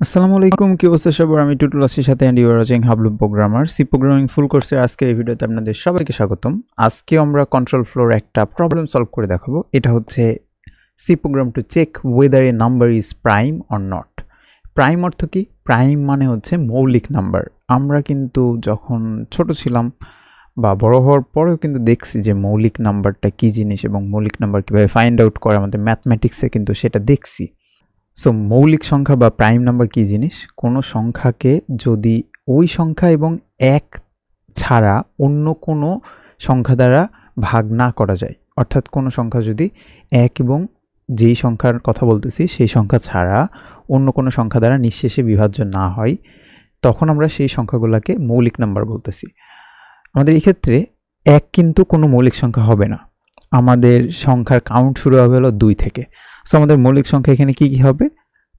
আসসালামু আলাইকুম, কি অবস্থা সবার? আমি টুটুল আসির সাথে অ্যান্ড ইউ আর ওয়াচিং হাবলুম প্রোগ্রামার। সি প্রোগ্রামিং ফুল কোর্সের আজকের এই ভিডিওতে আপনাদের সবাইকে স্বাগতম। আজকে আমরা কন্ট্রোল ফ্লোর একটা প্রবলেম সলভ করে দেখাবো। এটা হচ্ছে C program to check whether a number is prime or not. Prime অর্থ কি? প্রাইম মানে হচ্ছে মৌলিক নাম্বার। আমরা কিন্তু যখন ছোট ছিলাম বা বড় হওয়ার পরেও কিন্তু দেখছি যে মৌলিক নাম্বারটা কী জিনিস এবং মৌলিক নাম্বার কীভাবে ফাইন্ড আউট করে, আমাদের ম্যাথমেটিক্সে কিন্তু সেটা দেখছি। সো মৌলিক সংখ্যা বা প্রাইম নাম্বার কী জিনিস? কোনো সংখ্যাকে যদি ওই সংখ্যা এবং এক ছাড়া অন্য কোনো সংখ্যা দ্বারা ভাগ না করা যায়, অর্থাৎ কোনো সংখ্যা যদি এক এবং যেই সংখ্যার কথা বলতেছি সেই সংখ্যা ছাড়া অন্য কোনো সংখ্যা দ্বারা নিঃশেষে বিভাজ্য না হয়, তখন আমরা সেই সংখ্যাগুলোকে মৌলিক নাম্বার বলতেছি। আমাদের এই ক্ষেত্রে এক কিন্তু কোনো মৌলিক সংখ্যা হবে না। আমাদের সংখ্যার কাউন্ট শুরু হবে হলো 2 থেকে। সো আমাদের মৌলিক সংখ্যা এখানে কী কী হবে?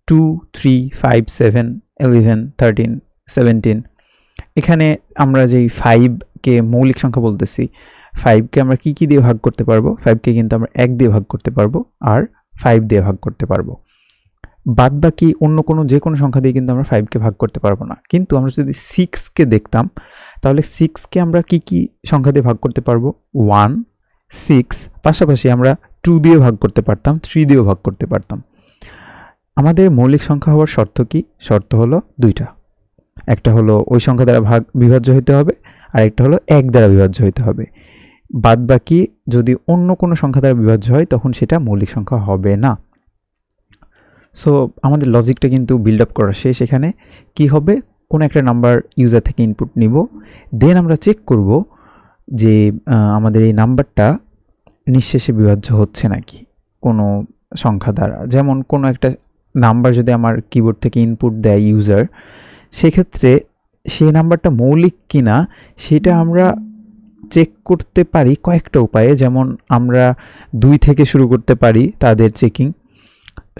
2, 3, 5, 7, 11, 13, 17। এখানে আমরা যেই 5কে মৌলিক সংখ্যা বলতেছি, 5কে আমরা কী কী দিয়ে ভাগ করতে পারবো? 5কে কিন্তু আমরা 1 দিয়ে ভাগ করতে পারবো আর 5 দিয়ে ভাগ করতে পারবো। বাদ বাকি অন্য কোনো যে কোনো সংখ্যা দিয়ে কিন্তু আমরা 5কে ভাগ করতে পারবো না। কিন্তু আমরা যদি 6কে দেখতাম, তাহলে 6কে আমরা কী কী সংখ্যা দিয়ে ভাগ করতে পারবো? 1, 6, পাশাপাশি আমরা 2 দিয়ে ভাগ করতে পারতাম, 3 দিয়েও ভাগ করতে পারতাম। আমাদের মৌলিক সংখ্যা হওয়ার শর্ত কি? শর্ত হলো দুইটা। একটা হলো ওই সংখ্যা দ্বারা বিভাজ্য হতে হবে, আর একটা হলো 1 দ্বারা বিভাজ্য হতে হবে। বাদ বাকি যদি অন্য কোনো সংখ্যা দ্বারা বিভাজ্য হয় তখন সেটা মৌলিক সংখ্যা হবে না। সো আমাদের লজিকটা কিন্তু বিল্ড আপ করা শেষ। এখানে কি হবে? কোনো একটা নাম্বার ইউজার থেকে ইনপুট নিব, দেন আমরা চেক করব যে আমাদের এই নাম্বারটা নিঃশেষে বিভাজ্য হচ্ছে নাকি কোনো সংখ্যা দ্বারা। যেমন কোনো একটা নাম্বার যদি আমার কিবোর্ড থেকে ইনপুট দেয় ইউজার, সেক্ষেত্রে সেই নাম্বারটা মৌলিক কিনা সেটা আমরা চেক করতে পারি কয়েকটা উপায়ে। যেমন আমরা 2 থেকে শুরু করতে পারি তাদের চেকিং।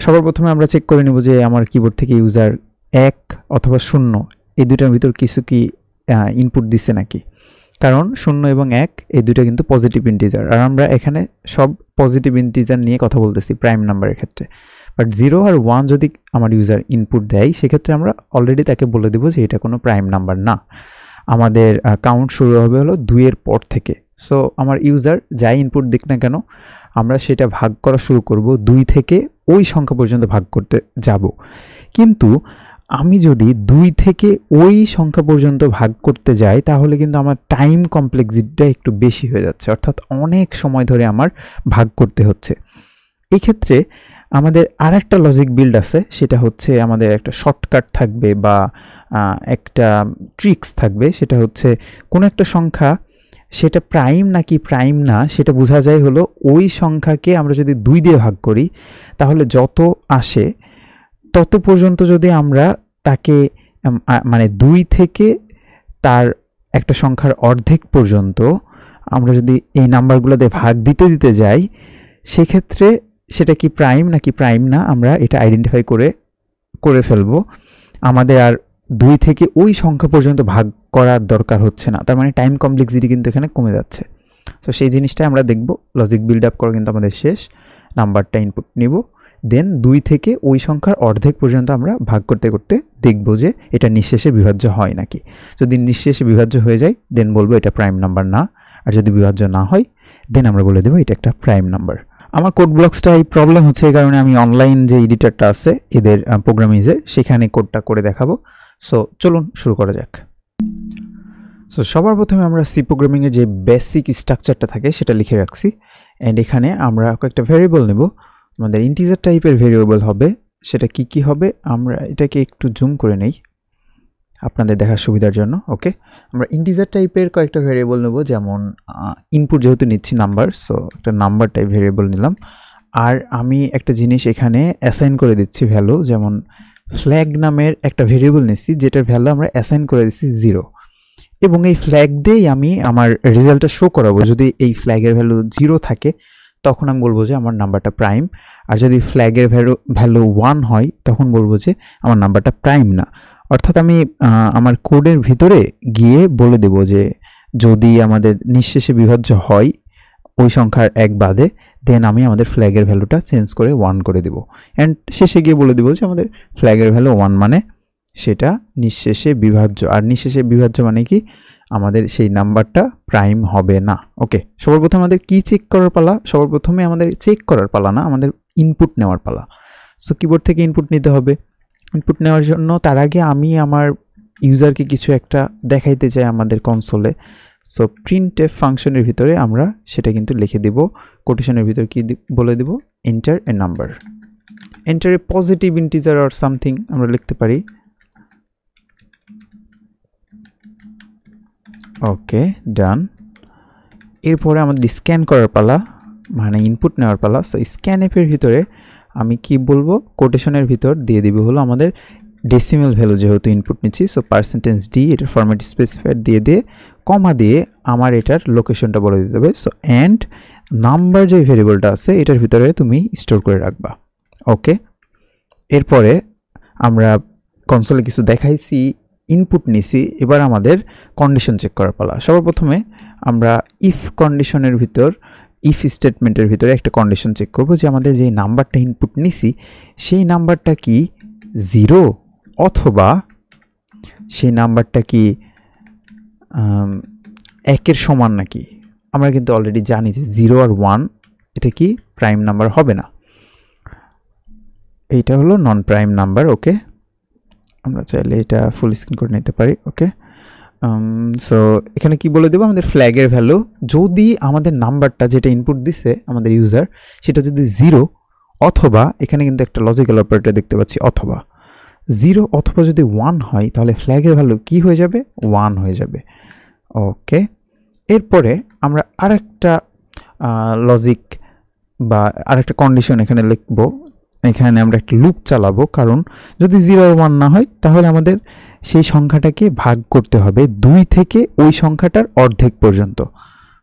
সবার প্রথমে আমরা চেক করে নেব যে আমার কিবোর্ড থেকে ইউজার 1 অথবা 0 এই দুটার ভিতর কিছু কি ইনপুট দিচ্ছে নাকি। কারণ 0 এবং 1 এই দুটো কিন্তু পজিটিভ ইন্টিজার, আর আমরা এখানে সব পজিটিভ ইন্টিজার নিয়ে কথা বলতেছি প্রাইম নাম্বারের ক্ষেত্রে। বাট 0 আর 1 যদি আমার ইউজার ইনপুট দেয়, সেক্ষেত্রে আমরা অলরেডি তাকে বলে দেবো যে এটা কোনো প্রাইম নাম্বার না। আমাদের কাউন্ট শুরু হবে হলো 2 এর পর থেকে। সো আমার ইউজার যাই ইনপুট দিক না কেন, আমরা সেটা ভাগ করা শুরু করব 2 থেকে ওই সংখ্যা পর্যন্ত ভাগ করতে যাব। কিন্তু আমি যদি 2 থেকে ওই সংখ্যা পর্যন্ত ভাগ করতে যাই, তাহলে কিন্তু আমার টাইম কমপ্লেক্সিটিটা একটু বেশি হয়ে যাচ্ছে, অর্থাৎ অনেক সময় ধরে আমার ভাগ করতে হচ্ছে। এই ক্ষেত্রে আমাদের আর একটা লজিক বিল্ড আছে, সেটা হচ্ছে আমাদের একটা শর্টকাট থাকবে বা একটা ট্রিক্স থাকবে। সেটা হচ্ছে কোনো একটা সংখ্যা সেটা প্রাইম নাকি প্রাইম না সেটা বোঝা যায় হলো ওই সংখ্যাকে আমরা যদি 2 দিয়ে ভাগ করি, তাহলে যত আসে তত পর্যন্ত যদি আমরা তাকে মানে 2 থেকে তার একটা সংখ্যার অর্ধেক পর্যন্ত আমরা যদি এই নাম্বারগুলো দিয়ে ভাগ দিতে দিতে যাই, সেক্ষেত্রে সেটা কি প্রাইম নাকি প্রাইম না আমরা এটা আইডেন্টিফাই করে ফেলবো। আমাদের আর 2 থেকে ওই সংখ্যা পর্যন্ত ভাগ করার দরকার হচ্ছে না। তার মানে টাইম কমপ্লেক্সিটি কিন্তু এখানে কমে যাচ্ছে। সো সেই জিনিসটাই আমরা দেখব। লজিক বিল্ড আপ করা কিন্তু আমাদের শেষ। নাম্বারটা ইনপুট নিব, দেন 2 থেকে ওই সংখ্যার অর্ধেক পর্যন্ত আমরা ভাগ করতে করতে দেখব যে এটা নিঃশেষে বিভাজ্য হয় নাকি। যদি নিঃশেষে বিভাজ্য হয়ে যায় দেন বলবো এটা প্রাইম নাম্বার না, আর যদি বিভাজ্য না হয় দেন আমরা বলে দেবো এটা একটা প্রাইম নাম্বার। আমার কোড ব্লকসটা এই প্রবলেম হচ্ছে এই কারণে আমি অনলাইন যে এডিটরটা আছে এদের প্রোগ্রামিংয়ের, সেখানে কোডটা করে দেখাবো। সো চলুন শুরু করা যাক। সো সবার প্রথমে আমরা সি প্রোগ্রামিংয়ের যে বেসিক স্ট্রাকচারটা থাকে সেটা লিখে রাখছি। অ্যান্ড এখানে আমরা কয়েকটা ভেরিয়েবল নেব। আমাদের ইন্টিজার টাইপের ভেরিয়েবল হবে। সেটা কি কি হবে আমরা এটাকে একটু জুম করে নেই আপনাদের দেখার সুবিধার জন্য। ওকে, আমরা ইন্টিজার টাইপের কয়েকটা ভেরিয়েবল নেব। যেমন ইনপুট যেহেতু নিচ্ছি নাম্বার, সো একটা নাম্বার টাইপ ভেরিয়েবল নিলাম। আর আমি একটা জিনিস এখানে অ্যাসাইন করে দিচ্ছি ভ্যালু। যেমন ফ্ল্যাগ নামের একটা ভেরিয়েবল নিচ্ছি যেটার ভ্যালু আমরা অ্যাসাইন করে দিচ্ছি 0, এবং এই ফ্ল্যাগ দিয়েই আমি আমার রেজাল্টটা শো করাবো। যদি এই ফ্ল্যাগের ভ্যালু 0 থাকে তখন আমি বলবো যে আমার নাম্বারটা প্রাইম, আর যদি ফ্ল্যাগের ভ্যালু 1 হয় তখন বলবো যে আমার নাম্বারটা প্রাইম না। অর্থাৎ আমি আমার কোডের ভিতরে গিয়ে বলে দেব যে যদি আমাদের নিঃশেষে বিভাজ্য হয় ওই সংখ্যার এক বাদে, দেন আমি আমাদের ফ্ল্যাগের ভ্যালুটা চেঞ্জ করে 1 করে দিব। অ্যান্ড শেষে গিয়ে বলে দিব যে আমাদের ফ্ল্যাগের ভ্যালু 1 মানে সেটা নিঃশেষে বিভাজ্য। আর নিঃশেষে বিভাজ্য মানে কি, আমাদের সেই নাম্বারটা প্রাইম হবে না। ওকে, সবার প্রথমে আমাদের কি চেক করার পালা? সবার প্রথমে আমাদের চেক করার পালা না, আমাদের ইনপুট নেওয়ার পালা। সো কিবোর্ড থেকে ইনপুট নিতে হবে। ইনপুট নেওয়ার জন্য তার আগে আমি আমার ইউজারকে কিছু একটা দেখাইতে চাই আমাদের কনসোলে। সো প্রিন্টএফ ফাংশনের ভিতরে আমরা সেটা কিন্তু লিখে দিব। কোটেশনের ভিতরে কি বলে দিব? Enter a number, enter a positive integer or something আমরা লিখতে পারি। ওকে, ডান। এরপরে আমাদের স্ক্যান করার পালা, মানে ইনপুট নেওয়ার পালা। সো স্ক্যান অ্যাপের ভিতরে আমি কি বলবো? কোটেশনের ভিতর দিয়ে দিব হলো আমাদের ডেসিমেল ভ্যালু, যেহেতু ইনপুট নিচ্ছি। সো %d এটার ফরম্যাট স্পেসিফায়ার দিয়ে কমা দিয়ে আমার এটার লোকেশনটা বলে দিতে হবে। সো অ্যান্ড নাম্বার যে ভেরিয়েবলটা আছে এটার ভিতরে তুমি স্টোর করে রাখবা। ওকে, এরপরে আমরা কনসোলে কিছু দেখাইছি, ইনপুট নিছি, এবার আমাদের কন্ডিশন চেক করার পালা। সবার প্রথমে আমরা ইফ কন্ডিশনের ভিতর, ইফ স্টেটমেন্টের ভিতরে একটা কন্ডিশন চেক করব যে আমাদের যে নাম্বারটা ইনপুট নিছি সেই নাম্বারটা কি 0, অথবা সেই নাম্বারটা কি 1-এর সমান নাকি। আমরা কিন্তু অলরেডি জানি যে 0 আর 1 এটা কি প্রাইম নাম্বার হবে না, এইটা হলো নন প্রাইম নাম্বার। ওকে, আমরা চাইলে এটা ফুল স্ক্রিন করে নিতে পারি। ওকে, সো এখানে কি বলে দেবো? আমাদের ফ্ল্যাগের ভ্যালু যদি আমাদের নাম্বারটা যেটা ইনপুট দিছে আমাদের ইউজার সেটা যদি 0 অথবা, এখানে কিন্তু একটা লজিক্যাল অপারেটর দেখতে পাচ্ছি, অথবা 0 অথবা যদি 1 হয় তাহলে ফ্ল্যাগের ভ্যালু কি হয়ে যাবে? 1 হয়ে যাবে। ওকে, এরপরে আমরা আরেকটা লজিক বা আরেকটা কন্ডিশন এখানে লিখবো। এখানে আমরা একটা লুপ চালাবো, কারণ যদি 0 আর 1 না হয় তাহলে আমাদের সেই সংখ্যাটাকে ভাগ করতে হবে 2 থেকে ওই সংখ্যাটার অর্ধেক পর্যন্ত।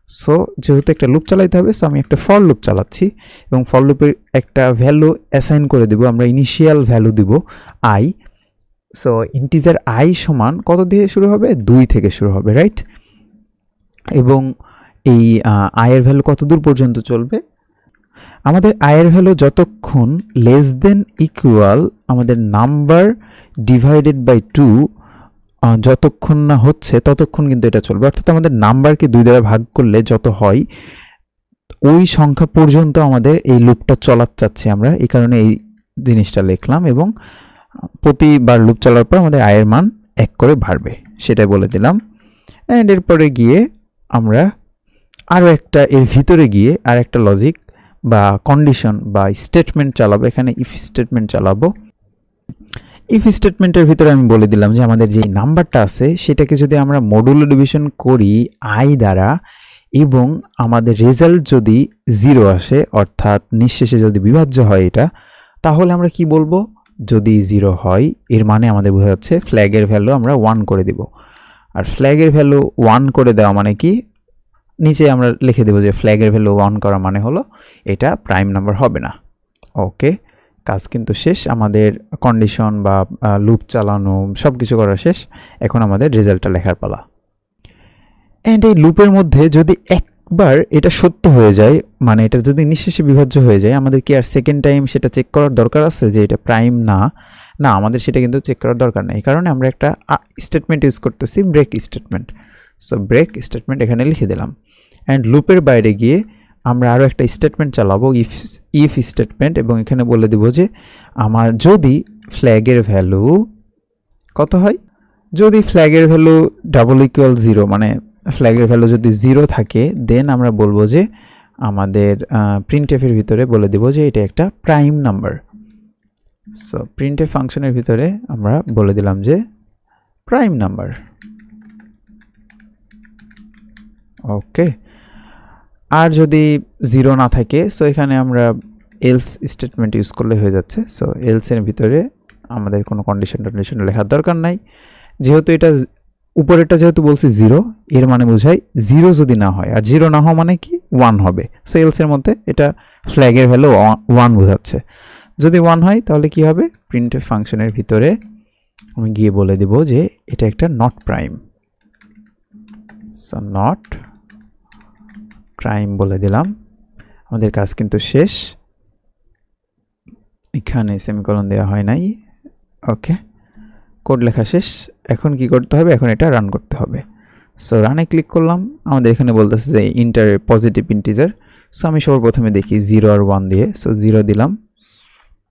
সো যেহেতু একটা লুপ চালাইতে হবে, সো আমি একটা ফর লুপ চালাচ্ছি এবং ফর লুপের একটা ভ্যালু অ্যাসাইন করে দেব। আমরা ইনিশিয়াল ভ্যালু দিব i। সো ইন্টিজার i সমান কত দিয়ে শুরু হবে? 2 থেকে শুরু হবে, রাইট? এবং এই i এর ভ্যালু কত দূর পর্যন্ত চলবে? আমাদের i এর ভ্যালু যতক্ষণ লেস দেন ইকুয়াল আমাদের নাম্বার ডিভাইডেড বাই 2 যতক্ষণ না হচ্ছে ততক্ষণ কিন্তু এটা চলবে। অর্থাৎ আমাদের নাম্বারকে 2 দ্বারা ভাগ করলে যত হয় ওই সংখ্যা পর্যন্ত আমাদের এই লুপটা চলাতে চাচ্ছি আমরা, এই কারণে এই জিনিসটা লিখলাম। এবং প্রতিবার লুপ চলার পর আমাদের i এর মান 1 করে বাড়বে, সেটাই বলে দিলাম। অ্যান্ড এরপরে গিয়ে আমরা আরও একটা, এর ভিতরে গিয়ে আর একটা লজিক বা কন্ডিশন বা স্টেটমেন্ট চালাবো। এখানে ইফ স্টেটমেন্ট চালাবো। ইফ স্টেটমেন্টের ভিতরে আমি বলে দিলাম যে আমাদের যে নাম্বারটা আছে সেটাকে যদি আমরা মডুলো ডিভিশন করি i দ্বারা এবং আমাদের রেজাল্ট যদি 0 আসে, অর্থাৎ নিঃশেষে যদি বিভাজ্য হয় এটা, তাহলে আমরা কি বলবো? যদি 0 হয় এর মানে আমাদের বোঝা যাচ্ছে ফ্ল্যাগের ভ্যালু আমরা 1 করে দিব। আর ফ্ল্যাগের ভ্যালু 1 করে দেওয়া মানে কি, নিচে আমরা লিখে দেবো যে ফ্ল্যাগের ভ্যালু 1 করা মানে হলো এটা প্রাইম নাম্বার হবে না। ওকে, কাজ কিন্তু শেষ, আমাদের কন্ডিশন বা লুপ চালানো সব কিছু করা শেষ। এখন আমাদের রেজাল্টটা লেখার পালা। অ্যান্ড এই লুপের মধ্যে যদি একবার এটা সত্য হয়ে যায়, মানে এটা যদি নিঃশেষে বিভাজ্য হয়ে যায়, আমাদের কি আর সেকেন্ড টাইম সেটা চেক করার দরকার আছে যে এটা প্রাইম না? না, আমাদের সেটা কিন্তু চেক করার দরকার নেই। এই কারণে আমরা একটা স্টেটমেন্ট ইউজ করতেছি, break statement. So break statement এখানে লিখে দিলাম। অ্যান্ড লুপের বাইরে গিয়ে আমরা আরও একটা স্টেটমেন্ট চালাবো, ইফ স্টেটমেন্ট, এবং এখানে বলে দেব যে আমার যদি ফ্ল্যাগের ভ্যালু কত হয়? যদি ফ্ল্যাগের ভ্যালু =0, মানে ফ্ল্যাগের ভ্যালু যদি 0 থাকে, দেন আমরা বলবো যে আমাদের প্রিন্টএফের ভিতরে বলে দেব যে এটা একটা প্রাইম নাম্বার। সো প্রিন্টএফ ফাংশনের ভিতরে আমরা বলে দিলাম যে প্রাইম নাম্বার। ওকে, আর যদি 0 না থাকে, সো এখানে আমরা এলস স্টেটমেন্ট ইউজ করলে হয়ে যাচ্ছে। সো এলসের ভিতরে আমাদের কোনো কন্ডিশন লেখার দরকার নাই, যেহেতু এটা উপরেরটা যেহেতু বলছি 0, এর মানে বোঝায় 0 যদি না হয়, আর 0 না হওয়া মানে কি 1 হবে। সো এলসের মধ্যে এটা ফ্ল্যাগের ভ্যালু 1 বোঝাচ্ছে। যদি 1 হয় তাহলে কি হবে? প্রিন্টএফ ফাংশনের ভিতরে আমি গিয়ে বলে দেব যে এটা একটা not prime. So not crime বলে দিলাম। আমাদের কাজ কিন্তু শেষ। এখানে সেমিকোলন দেওয়া হয় নাই। ওকে, কোড লেখা শেষ। এখন কি করতে হবে? এখন এটা রান করতে হবে। সো রানে ক্লিক করলাম। আমাদের এখানে বলতেছে যে ইন্টার পজিটিভ ইন্টিজার। সো আমি সবার প্রথমে দেখি 0 আর 1 দিয়ে। সো 0 দিলাম।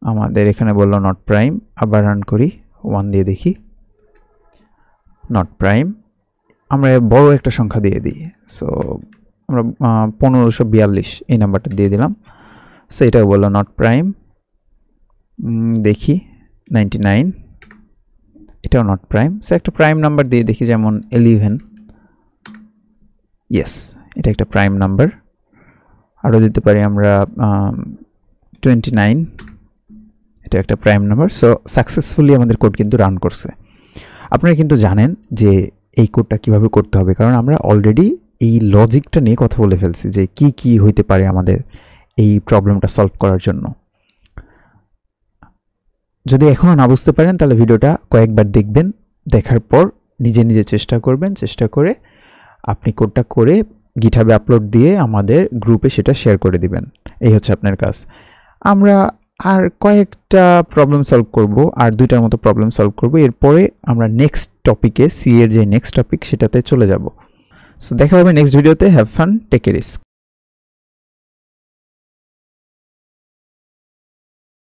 আমাদের এখানে বললো নট প্রাইম। আবার রান করি, 1 দিয়ে দেখি, নট প্রাইম। আমরা বড় একটা সংখ্যা দিয়ে দিই। সো আমরা 1542 এই নাম্বারটা দিয়ে দিলাম। সো এটাও বললো নট প্রাইম। দেখি 99, এটাও নট প্রাইম। সো একটা প্রাইম নাম্বার দিয়ে দেখি, যেমন 11। ইয়েস, এটা একটা প্রাইম নাম্বার। আরও দিতে পারি আমরা 29, এটা একটা প্রাইম নাম্বার। সো সাকসেসফুলি আমাদের কোড কিন্তু রান করছে। আপনারা কিন্তু জানেন যে এই কোডটা কিভাবে করতে হবে, কারণ আমরা অলরেডি এই লজিকটা নিয়ে কথা বলে ফেলছি যে কি কি হইতে পারে আমাদের এই প্রবলেমটা সলভ করার জন্য। যদি এখনও না বুঝতে পারেন তাহলে ভিডিওটা কয়েকবার দেখবেন, দেখার পর নিজে নিজে চেষ্টা করবেন। চেষ্টা করে আপনি কোডটা করে গিটহাবে আপলোড দিয়ে আমাদের গ্রুপে সেটা শেয়ার করে দিবেন। এই হচ্ছে আপনার কাজ। আমরা আর কয়েকটা প্রবলেম সলভ করব, আর 2টার মতো প্রবলেম সলভ করব। এরপরে আমরা নেক্সট টপিকে, সি এর যে নেক্সট টপিক সেটাতে চলে যাব। সো দেখা হবে নেক্সট ভিডিওতে। Have fun, take a risk.